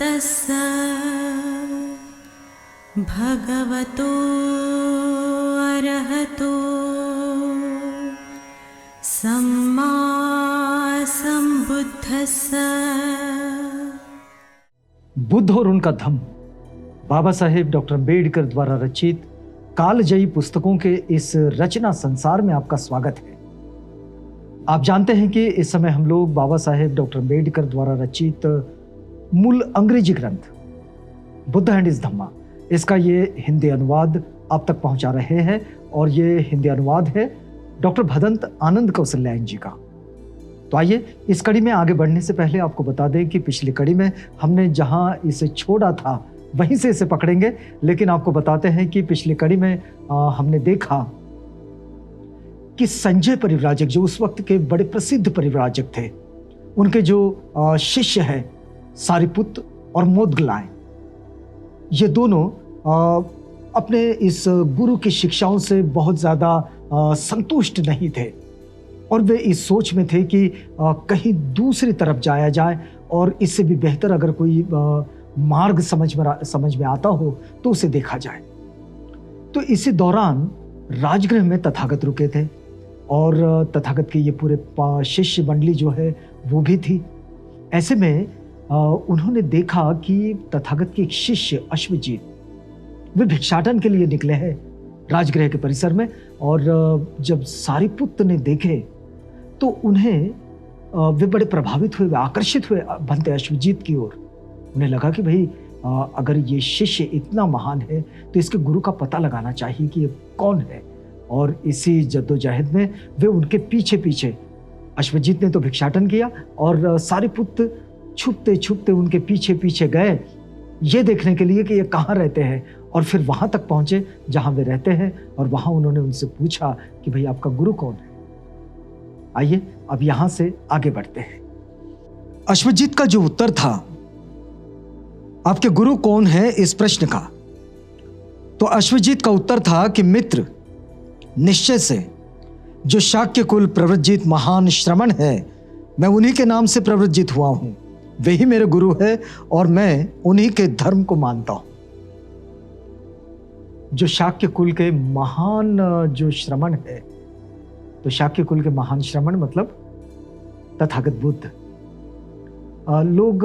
तस्स भगवतो अरहतो सम्मा संबुद्धस्स। बुद्ध और उनका धम्म बाबा साहेब डॉक्टर अम्बेडकर द्वारा रचित कालजयी पुस्तकों के इस रचना संसार में आपका स्वागत है। आप जानते हैं कि इस समय हम लोग बाबा साहेब डॉक्टर अम्बेडकर द्वारा रचित मूल अंग्रेजी ग्रंथ बुद्ध एंड हिज धम्मा, इसका ये हिंदी अनुवाद आप तक पहुंचा रहे हैं। और ये हिंदी अनुवाद है डॉक्टर भदंत आनंद कौशल्यायन जी का। तो आइए इस कड़ी में आगे बढ़ने से पहले आपको बता दें कि पिछली कड़ी में हमने जहां इसे छोड़ा था वहीं से इसे पकड़ेंगे, लेकिन आपको बताते हैं कि पिछली कड़ी में हमने देखा कि संजय परिव्राजक जो उस वक्त के बड़े प्रसिद्ध परिव्राजक थे, उनके जो शिष्य हैं सारिपुत्त और मोदगलाय, ये दोनों अपने इस गुरु की शिक्षाओं से बहुत ज़्यादा संतुष्ट नहीं थे और वे इस सोच में थे कि कहीं दूसरी तरफ जाया जाए और इससे भी बेहतर अगर कोई मार्ग समझ में आता हो तो उसे देखा जाए। तो इसी दौरान राजगृह में तथागत रुके थे और तथागत के ये पूरे शिष्य मंडली जो है वो भी थी। ऐसे में उन्होंने देखा कि तथागत के एक शिष्य अश्वजीत वे भिक्षाटन के लिए निकले हैं राजगृह के परिसर में। और जब सारिपुत्त ने देखे तो उन्हें वे बड़े प्रभावित हुए, वे आकर्षित हुए भंते अश्वजीत की ओर। उन्हें लगा कि भाई अगर ये शिष्य इतना महान है तो इसके गुरु का पता लगाना चाहिए कि ये कौन है। और इसी जद्दोजहद में वे उनके पीछे पीछे, अश्वजीत ने तो भिक्षाटन किया और सारिपुत्त छुपते छुपते उनके पीछे पीछे गए ये देखने के लिए कि ये कहाँ रहते हैं। और फिर वहां तक पहुंचे जहां वे रहते हैं और वहां उन्होंने उनसे पूछा कि भाई आपका गुरु कौन है। आइए अब यहां से आगे बढ़ते हैं। अश्वजीत का जो उत्तर था आपके गुरु कौन है इस प्रश्न का, तो अश्वजीत का उत्तर था कि मित्र, निश्चय से जो शाक्य कुल प्रव्रजित महान श्रमण है मैं उन्हीं के नाम से प्रव्रजित हुआ हूं, वे ही मेरे गुरु है और मैं उन्हीं के धर्म को मानता हूं। जो शाक्य कुल के महान जो श्रमण है, तो शाक्य कुल के महान श्रमण मतलब तथागत बुद्ध। लोग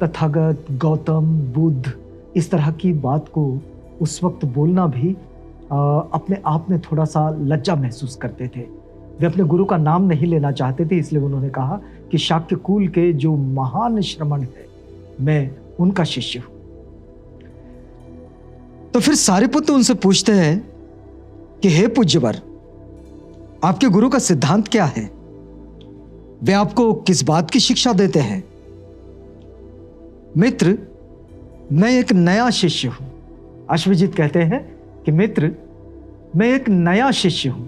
तथागत, गौतम, बुद्ध इस तरह की बात को उस वक्त बोलना भी अपने आप में थोड़ा सा लज्जा महसूस करते थे। वे अपने गुरु का नाम नहीं लेना चाहते थे, इसलिए उन्होंने कहा कि शाक्य कुल के जो महान श्रमण है मैं उनका शिष्य हूं। तो फिर सारिपुत्त उनसे पूछते हैं कि हे पूज्यवर, आपके गुरु का सिद्धांत क्या है? वे आपको किस बात की शिक्षा देते हैं? मित्र, मैं एक नया शिष्य हूं। अश्वजीत कहते हैं कि मित्र, मैं एक नया शिष्य हूं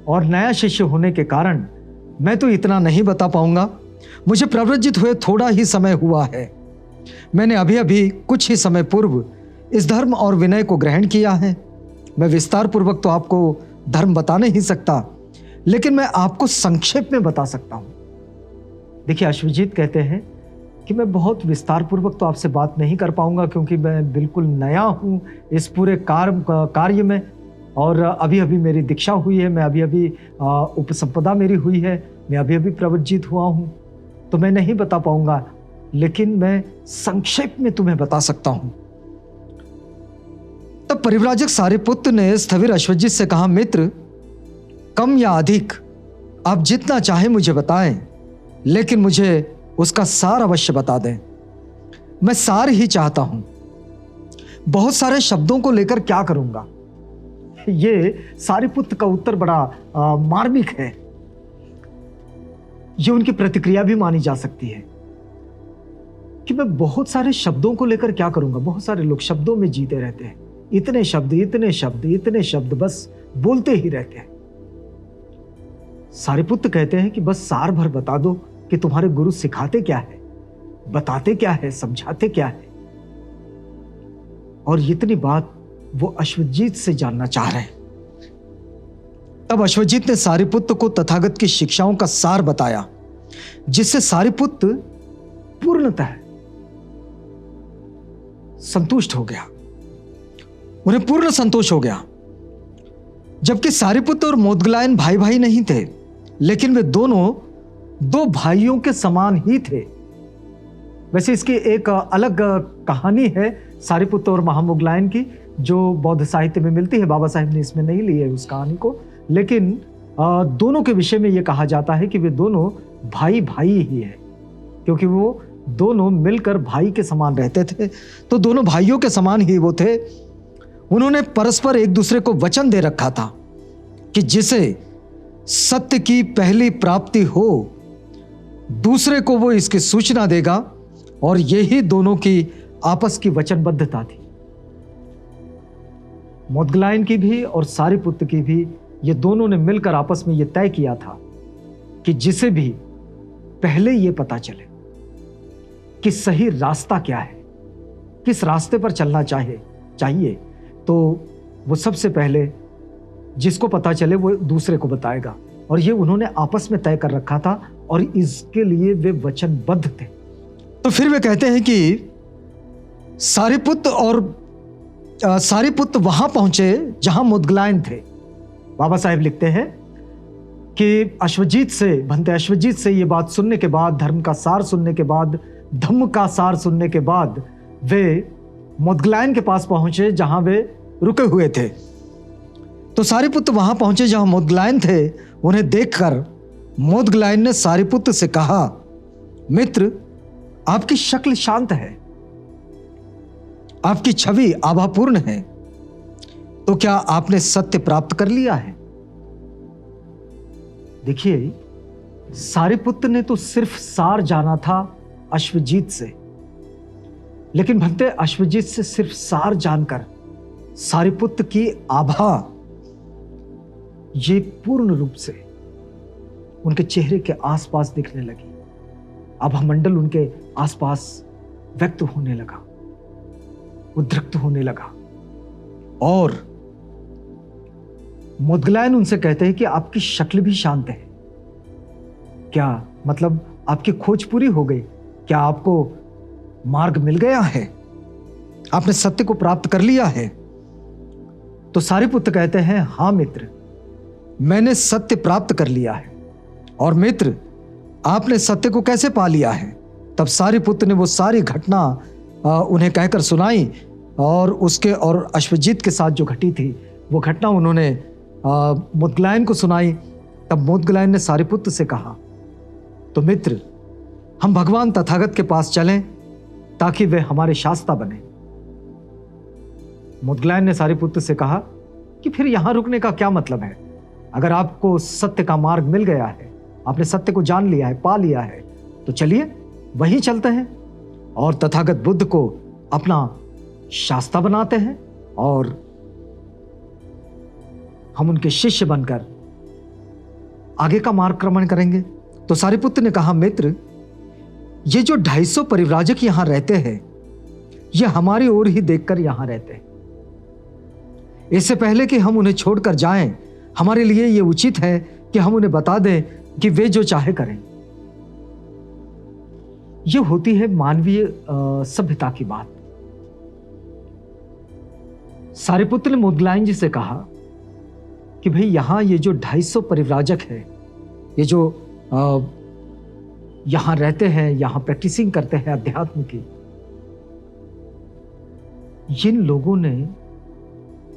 और नया शिष्य होने के कारण मैं तो इतना नहीं बता पाऊंगा। मुझे प्रव्रजित हुए थोड़ा ही समय हुआ है। मैंने अभी अभी कुछ ही समय पूर्व इस धर्म और विनय को ग्रहण किया है। मैं विस्तार पूर्वक तो आपको धर्म बता नहीं सकता, लेकिन मैं आपको संक्षेप में बता सकता हूं। देखिए, अश्वजीत कहते हैं कि मैं बहुत विस्तार पूर्वक तो आपसे बात नहीं कर पाऊंगा क्योंकि मैं बिल्कुल नया हूं इस पूरे कार्य में और अभी अभी मेरी दीक्षा हुई है, मैं अभी अभी उपसंपदा मेरी हुई है, मैं अभी अभी प्रव्रजित हुआ हूं, तो मैं नहीं बता पाऊंगा, लेकिन मैं संक्षेप में तुम्हें बता सकता हूं। तब परिव्राजक सारिपुत्त ने स्थविर अश्वजीत से कहा, मित्र, कम या अधिक आप जितना चाहे मुझे बताएं, लेकिन मुझे उसका सार अवश्य बता दें। मैं सार ही चाहता हूं, बहुत सारे शब्दों को लेकर क्या करूंगा। ये सारिपुत्त का उत्तर बड़ा मार्मिक है। ये उनकी प्रतिक्रिया भी मानी जा सकती है कि मैं बहुत सारे शब्दों को लेकर क्या करूंगा। बहुत सारे लोग शब्दों में जीते रहते हैं, इतने शब्द इतने शब्द इतने शब्द बस बोलते ही रहते हैं। सारिपुत्त कहते हैं कि बस सार भर बता दो कि तुम्हारे गुरु सिखाते क्या है, बताते क्या है, समझाते क्या है। और इतनी बात वो अश्वजीत से जानना चाह रहे हैं। तब अश्वजीत ने सारिपुत्त को तथागत की शिक्षाओं का सार बताया, जिससे सारिपुत्त पूर्णतः संतुष्ट हो गया, उन्हें पूर्ण संतोष हो गया। जबकि सारिपुत्र और मोदगलायन भाई भाई नहीं थे, लेकिन वे दोनों दो भाइयों के समान ही थे। वैसे इसकी एक अलग कहानी है सारिपुत्र और महामोदगलायन की, जो बौद्ध साहित्य में मिलती है। बाबा साहेब ने इसमें नहीं ली है उस कहानी को, लेकिन दोनों के विषय में यह कहा जाता है कि वे दोनों भाई भाई ही है, क्योंकि वो दोनों मिलकर भाई के समान रहते थे। तो दोनों भाइयों के समान ही वो थे। उन्होंने परस्पर एक दूसरे को वचन दे रखा था कि जिसे सत्य की पहली प्राप्ति हो, दूसरे को वो इसकी सूचना देगा, और यही दोनों की आपस की वचनबद्धता थी। मोदगलायन की भी और सारिपुत्र की भी, ये दोनों ने मिलकर आपस में ये तय किया था कि जिसे भी पहले ये पता चले कि सही रास्ता क्या है, किस रास्ते पर चलना चाहिए, तो वो सबसे पहले जिसको पता चले वो दूसरे को बताएगा। और ये उन्होंने आपस में तय कर रखा था, और इसके लिए वे वचनबद्ध थे। तो फिर वे कहते हैं कि सारिपुत्र वहां पहुंचे जहां मोदगलायन थे। बाबा साहेब लिखते हैं कि भंते अश्वजीत से ये बात सुनने के बाद, धर्म का सार सुनने के बाद, धम्म का सार सुनने के बाद, वे मोदगलायन के पास पहुंचे जहां वे रुके हुए थे। तो सारिपुत्र वहां पहुंचे जहां मोदगलायन थे। उन्हें देखकर मोदगलायन ने सारिपुत्र से कहा, मित्र, आपकी शक्ल शांत है, आपकी छवि आभापूर्ण है, तो क्या आपने सत्य प्राप्त कर लिया है? देखिए, सारिपुत्र ने तो सिर्फ सार जाना था अश्वजीत से, लेकिन भंते अश्वजीत से सिर्फ सार जानकर सारिपुत्र की आभा ये पूर्ण रूप से उनके चेहरे के आसपास दिखने लगी। आभा मंडल उनके आसपास व्यक्त होने लगा, उद्रिक्त होने लगा। और मोदगलायन उनसे कहते हैं कि आपकी शक्ल भी शांत है। क्या मतलब आपकी खोज पूरी हो गई? क्या आपको मार्ग मिल गया है? आपने सत्य को प्राप्त कर लिया है? तो सारिपुत्र कहते हैं, हां मित्र, मैंने सत्य प्राप्त कर लिया है। और मित्र, आपने सत्य को कैसे पा लिया है? तब सारिपुत्र ने वो सारी घटना उन्हें कहकर सुनाई, और अश्वजीत के साथ जो घटी थी वो घटना उन्होंने मोदगलायन को सुनाई। तब मोदगलायन ने सारिपुत्र से कहा, तो मित्र, हम भगवान तथागत के पास चलें ताकि वे हमारे शास्ता बने। मोदगलायन ने सारिपुत्र से कहा कि फिर यहां रुकने का क्या मतलब है? अगर आपको सत्य का मार्ग मिल गया है, आपने सत्य को जान लिया है, पा लिया है, तो चलिए वहीं चलते हैं और तथागत बुद्ध को अपना शास्ता बनाते हैं, और हम उनके शिष्य बनकर आगे का मार्ग क्रमण करेंगे। तो सारिपुत्र ने कहा, मित्र, ये जो 250 परिव्राजक यहां रहते हैं, ये हमारी ओर ही देखकर यहां रहते हैं। इससे पहले कि हम उन्हें छोड़कर जाएं, हमारे लिए यह उचित है कि हम उन्हें बता दें कि वे जो चाहे करें। यह होती है मानवीय सभ्यता की बात। सारिपुत्र ने मोदगलायन जी से कहा कि भाई, यहां ये जो 250 परिव्राजक है, ये जो यहां रहते हैं, यहां प्रैक्टिसिंग करते हैं अध्यात्म की, जिन लोगों ने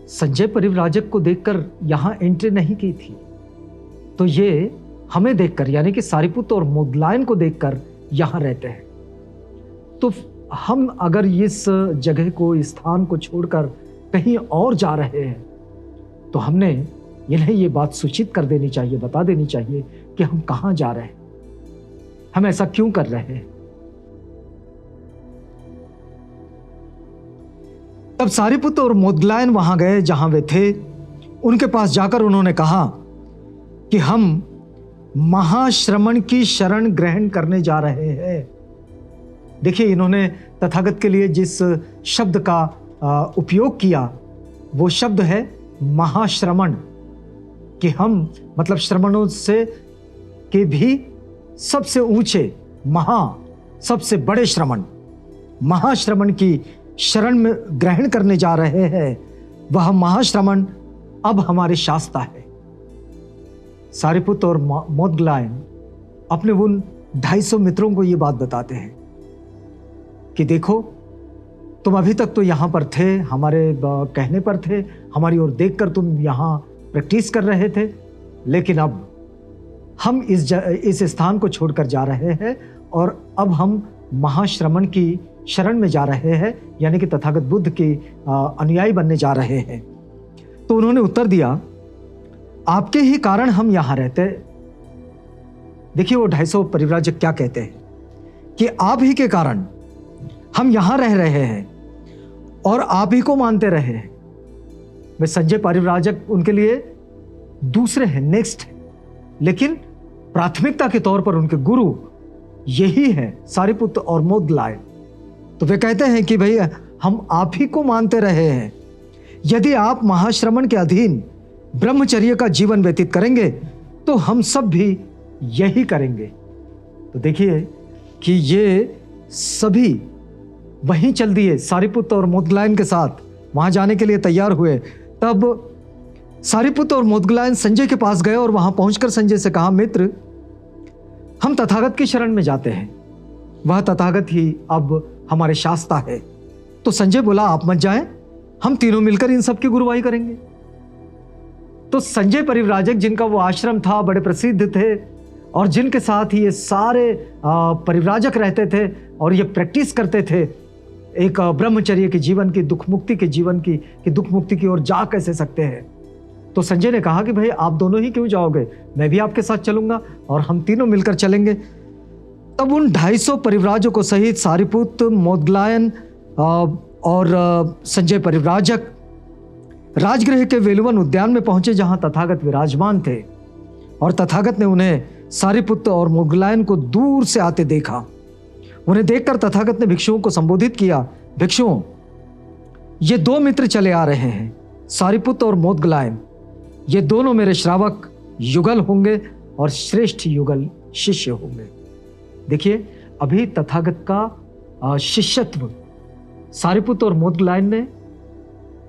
संजय परिव्राजक को देखकर यहां एंट्री नहीं की थी, तो ये हमें देखकर, यानी कि सारिपुत्र और मोदगलायन को देखकर यहां रहते हैं। तो हम अगर इस जगह को, इस स्थान को छोड़कर कहीं और जा रहे हैं, तो हमने इन्हें ये बात सूचित कर देनी चाहिए, बता देनी चाहिए कि हम कहां जा रहे हैं, हम ऐसा क्यों कर रहे हैं। तब सारिपुत्र और मोदगलायन वहां गए जहां वे थे। उनके पास जाकर उन्होंने कहा कि हम महाश्रमण की शरण ग्रहण करने जा रहे हैं। देखिए, इन्होंने तथागत के लिए जिस शब्द का उपयोग किया, वो शब्द है महाश्रमण, कि हम मतलब श्रमणों से के भी सबसे ऊंचे, सबसे बड़े श्रमण, महाश्रमण की शरण में ग्रहण करने जा रहे हैं, वह महाश्रमण अब हमारे शास्ता है। सारिपुत्र और मोदगलायन अपने उन 250 मित्रों को ये बात बताते हैं कि देखो, तुम अभी तक तो यहां पर थे, हमारे कहने पर थे, हमारी ओर देखकर तुम यहां प्रैक्टिस कर रहे थे, लेकिन अब हम इस स्थान को छोड़कर जा रहे हैं और अब हम महाश्रमण की शरण में जा रहे हैं, यानी कि तथागत बुद्ध के अनुयायी बनने जा रहे हैं। तो उन्होंने उत्तर दिया, आपके ही कारण हम यहां रहते। देखिए वो 250 परिव्राजक क्या कहते हैं कि आप ही के कारण हम यहां रह रहे हैं और आप ही को मानते रहे हैं। वे संजय परिव्राजक उनके लिए दूसरे हैं, नेक्स्ट है, लेकिन प्राथमिकता के तौर पर उनके गुरु यही है, सारिपुत्र और मोदगलायन। तो वे कहते हैं कि भाई हम आप ही को मानते रहे हैं, यदि आप महाश्रमण के अधीन ब्रह्मचर्य का जीवन व्यतीत करेंगे तो हम सब भी यही करेंगे। तो देखिए कि ये सभी वहीं चल दिए, सारिपुत्र और मोदगलायन के साथ वहां जाने के लिए तैयार हुए। तब सारिपुत्र और मोदगलायन संजय के पास गए और वहां पहुंचकर संजय से कहा, मित्र, हम तथागत की शरण में जाते हैं, वह तथागत ही अब हमारे शास्ता है। तो संजय बोला, आप मत जाएं, हम तीनों मिलकर इन सब की गुरुवाई करेंगे। तो संजय परिव्राजक, जिनका वो आश्रम था, बड़े प्रसिद्ध थे और जिनके साथ ही ये सारे परिव्राजक रहते थे और ये प्रैक्टिस करते थे एक ब्रह्मचर्य के जीवन की, दुख मुक्ति के जीवन की, कि दुख मुक्ति की ओर जा कैसे सकते हैं। तो संजय ने कहा कि भाई आप दोनों ही क्यों जाओगे, मैं भी आपके साथ चलूंगा और हम तीनों मिलकर चलेंगे। तब उन 250 परिव्राजकों सहित सारिपुत्र, मोदगलायन और संजय परिव्राजक राजगृह के वेलुवन उद्यान में पहुंचे, जहां तथागत विराजमान थे। और तथागत ने उन्हें सारिपुत्र और मोदगलायन को दूर से आते देखा। उन्हें देखकर तथागत ने भिक्षुओं को संबोधित किया, भिक्षुओं, ये 2 मित्र चले आ रहे हैं, सारिपुत्र और मोदगलायन। ये दोनों मेरे श्रावक युगल होंगे और श्रेष्ठ युगल शिष्य होंगे। देखिए, अभी तथागत का शिष्यत्व सारिपुत्र और मोदगलायन ने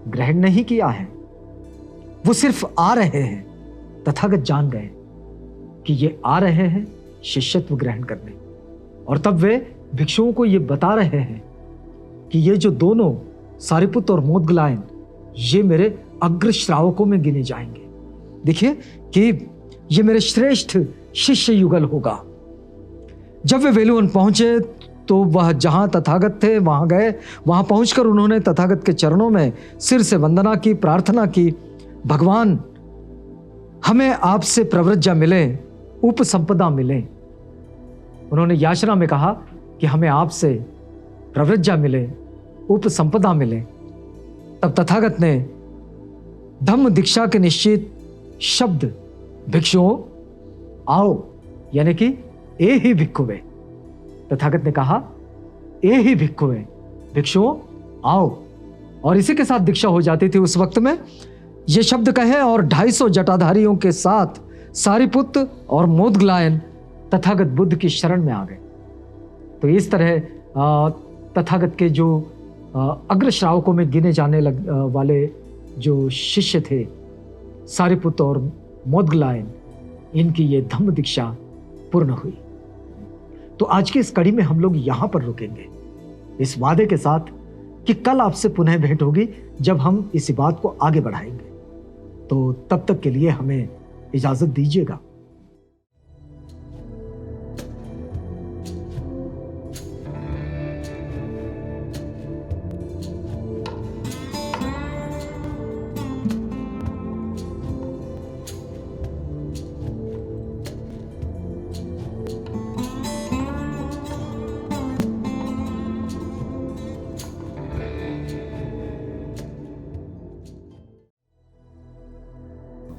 ग्रहण नहीं किया है, वो सिर्फ आ रहे हैं। तथागत जान गए कि ये आ रहे हैं शिष्यत्व ग्रहण करने, और तब वे भिक्षुओं को ये बता रहे हैं कि ये जो दोनों सारिपुत्र और मोदगलायन, ये मेरे अग्र श्रावकों में गिने जाएंगे। देखिए कि ये मेरे श्रेष्ठ शिष्य युगल होगा। जब वे वेलुवन पहुंचे तो वह जहां तथागत थे वहां गए। वहां पहुंचकर उन्होंने तथागत के चरणों में सिर से वंदना की, प्रार्थना की, भगवान हमें आपसे प्रव्रज्या मिले, उपसंपदा मिले। उन्होंने याचना में कहा कि हमें आपसे प्रव्रज्या मिले, उपसंपदा मिले। तब तथागत ने धम्म दीक्षा के निश्चित शब्द भिक्षुओं आओ, यानी कि ए ही भिक्षुवे, तथागत ने कहा ए ही भिक्षुवे, भिक्षुओं आओ, और इसी के साथ दीक्षा हो जाती थी। उस वक्त में ये शब्द कहे और 250 जटाधारियों के साथ सारिपुत्र और मोदगलायन तथागत बुद्ध की शरण में आ गए। तो इस तरह तथागत के जो अग्र श्रावकों में गिने जाने वाले जो शिष्य थे, सारिपुत्र और मोदगलायन, इनकी ये धम्म दीक्षा पूर्ण हुई। तो आज की इस कड़ी में हम लोग यहां पर रुकेंगे, इस वादे के साथ कि कल आपसे पुनः भेंट होगी जब हम इसी बात को आगे बढ़ाएंगे। तो तब तक के लिए हमें इजाजत दीजिएगा।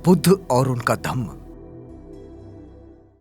बुद्ध और उनका धम्म।